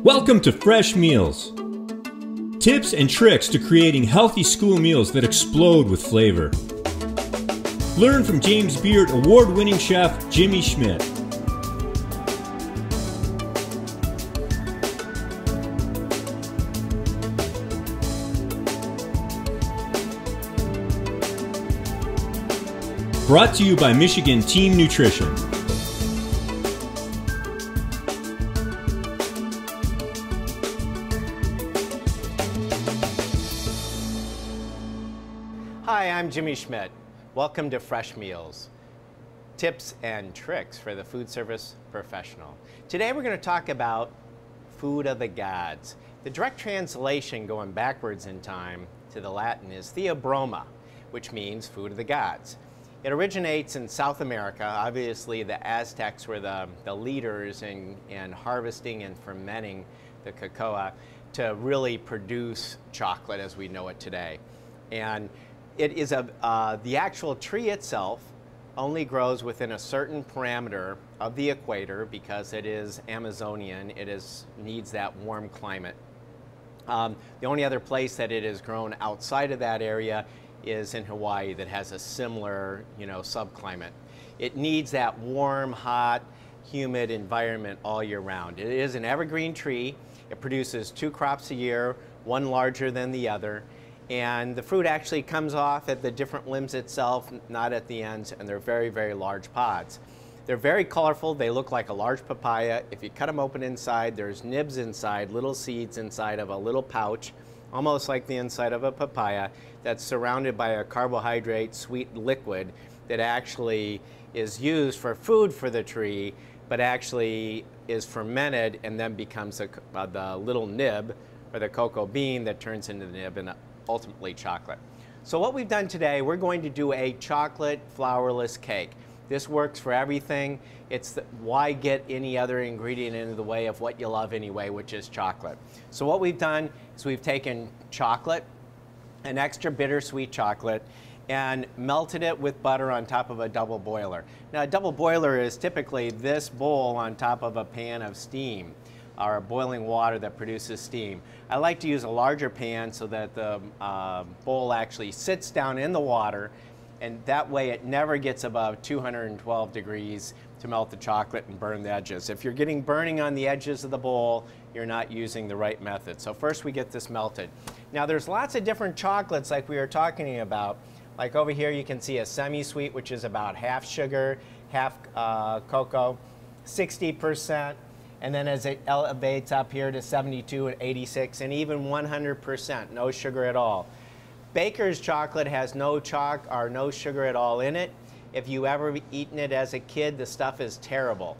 Welcome to Fresh Meals. Tips and tricks to creating healthy school meals that explode with flavor. Learn from James Beard award-winning chef Jimmy Schmidt. Brought to you by Michigan Team Nutrition. Hi, I'm Jimmy Schmidt. Welcome to Fresh Meals, tips and tricks for the food service professional. Today we're going to talk about food of the gods. The direct translation going backwards in time to the Latin is theobroma, which means food of the gods. It originates in South America. Obviously the Aztecs were the leaders in harvesting and fermenting the cocoa to really produce chocolate as we know it today. And it is the actual tree itself only grows within a certain parameter of the equator because it is Amazonian. It needs that warm climate. The only other place that it is grown outside of that area is in Hawaii that has a similar, subclimate. It needs that warm, hot, humid environment all year round. It is an evergreen tree. It produces 2 crops a year, one larger than the other. And the fruit actually comes off at the different limbs itself, not at the ends, and they're very, very large pods. They're very colorful. They look like a large papaya. If you cut them open inside, there's nibs inside, little seeds inside of a little pouch, almost like the inside of a papaya, that's surrounded by a carbohydrate sweet liquid that actually is used for food for the tree, but actually is fermented and then becomes the little nib, or the cocoa bean that turns into the nib and ultimately chocolate. So what we've done today, we're going to do a chocolate flourless cake. This works for everything. Why get any other ingredient into the way of what you love anyway, which is chocolate. So what we've done is we've taken chocolate, an extra bittersweet chocolate, and melted it with butter on top of a double boiler. Now a double boiler is typically this bowl on top of a pan of steam, or boiling water that produces steam. I like to use a larger pan so that the bowl actually sits down in the water, and that way it never gets above 212 degrees to melt the chocolate and burn the edges. If you're getting burning on the edges of the bowl, you're not using the right method. So first we get this melted. Now there's lots of different chocolates like we were talking about. Like over here you can see a semi-sweet, which is about half sugar, half cocoa, 60%. And then as it elevates up here to 72 and 86 and even 100%, no sugar at all. Baker's chocolate has no sugar at all in it. If you ever eaten it as a kid, the stuff is terrible.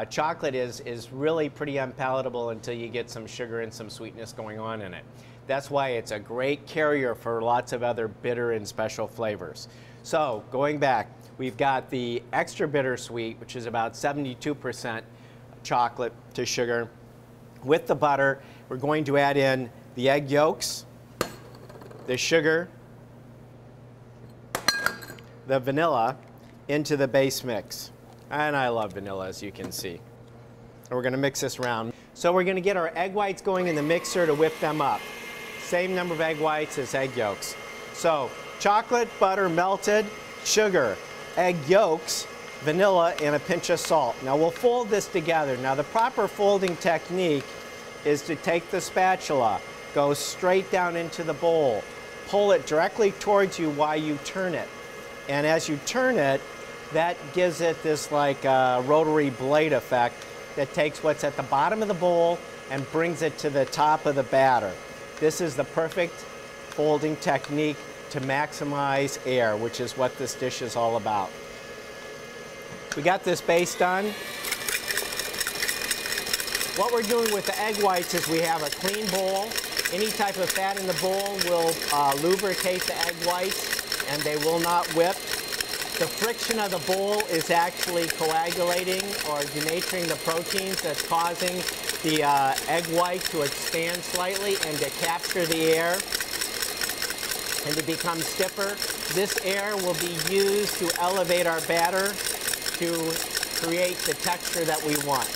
Chocolate is really pretty unpalatable until you get some sugar and some sweetness going on in it. That's why it's a great carrier for lots of other bitter and special flavors. So going back, we've got the extra bittersweet, which is about 72% chocolate to sugar. With the butter, we're going to add in the egg yolks, the sugar, the vanilla into the base mix. And I love vanilla, as you can see. And we're going to mix this around. So we're going to get our egg whites going in the mixer to whip them up. Same number of egg whites as egg yolks. So chocolate, butter melted, sugar, egg yolks, vanilla, and a pinch of salt. Now we'll fold this together. Now the proper folding technique is to take the spatula, go straight down into the bowl, pull it directly towards you while you turn it. And as you turn it, that gives it this like rotary blade effect that takes what's at the bottom of the bowl and brings it to the top of the batter. This is the perfect folding technique to maximize air, which is what this dish is all about. We got this base done. What we're doing with the egg whites is we have a clean bowl. Any type of fat in the bowl will lubricate the egg whites and they will not whip. The friction of the bowl is actually coagulating or denaturing the proteins that's causing the egg white to expand slightly and to capture the air and to become stiffer. This air will be used to elevate our batter to create the texture that we want.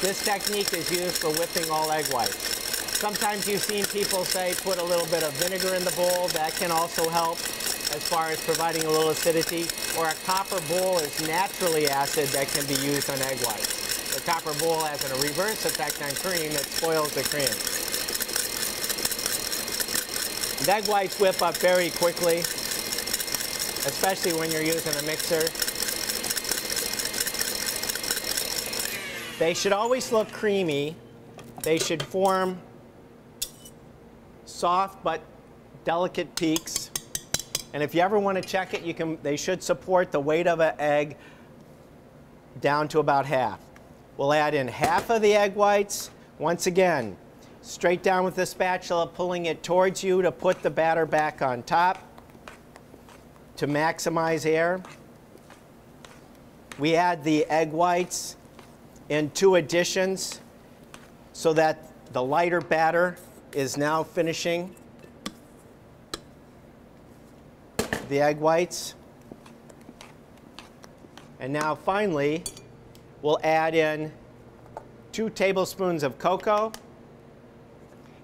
This technique is used for whipping all egg whites. Sometimes you've seen people say put a little bit of vinegar in the bowl. That can also help as far as providing a little acidity. Or a copper bowl is naturally acid that can be used on egg whites. The copper bowl has a reverse effect on cream that spoils the cream. And egg whites whip up very quickly, especially when you're using a mixer. They should always look creamy. They should form soft but delicate peaks. And if you ever want to check it, they should support the weight of an egg down to about half. We'll add in half of the egg whites. Once again, straight down with the spatula, pulling it towards you to put the batter back on top to maximize air. We add the egg whites in 2 additions so that the lighter batter is now finishing the egg whites. And now finally, we'll add in 2 tablespoons of cocoa.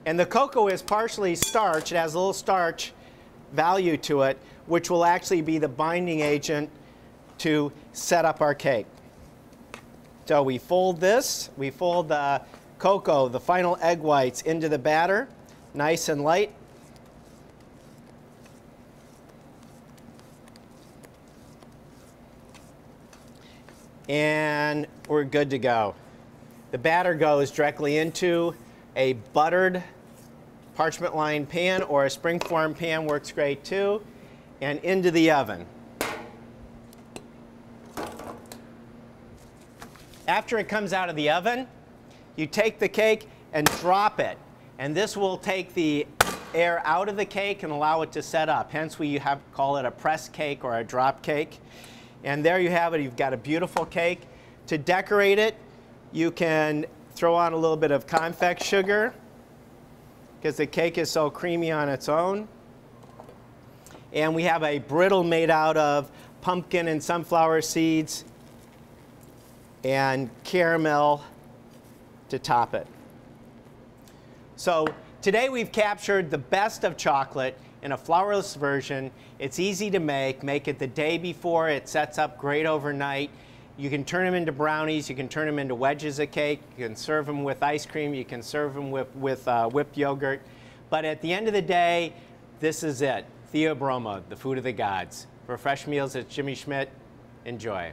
And the cocoa is partially starch. It has a little starch value to it, which will actually be the binding agent to set up our cake. So we fold this, we fold the cocoa, the final egg whites, into the batter, nice and light. And we're good to go. The batter goes directly into a buttered parchment lined pan, or a springform pan works great too, and into the oven. After it comes out of the oven, you take the cake and drop it. And this will take the air out of the cake and allow it to set up. Hence, we call it a press cake or a drop cake. And there you have it. You've got a beautiful cake. To decorate it, you can throw on a little bit of confect sugar because the cake is so creamy on its own. And we have a brittle made out of pumpkin and sunflower seeds and caramel to top it. So today we've captured the best of chocolate in a flourless version. It's easy to make. Make it the day before. It sets up great overnight. You can turn them into brownies. You can turn them into wedges of cake. You can serve them with ice cream. You can serve them with whipped yogurt. But at the end of the day, this is it. Theobroma, the food of the gods. For Fresh Meals, it's Jimmy Schmidt. Enjoy.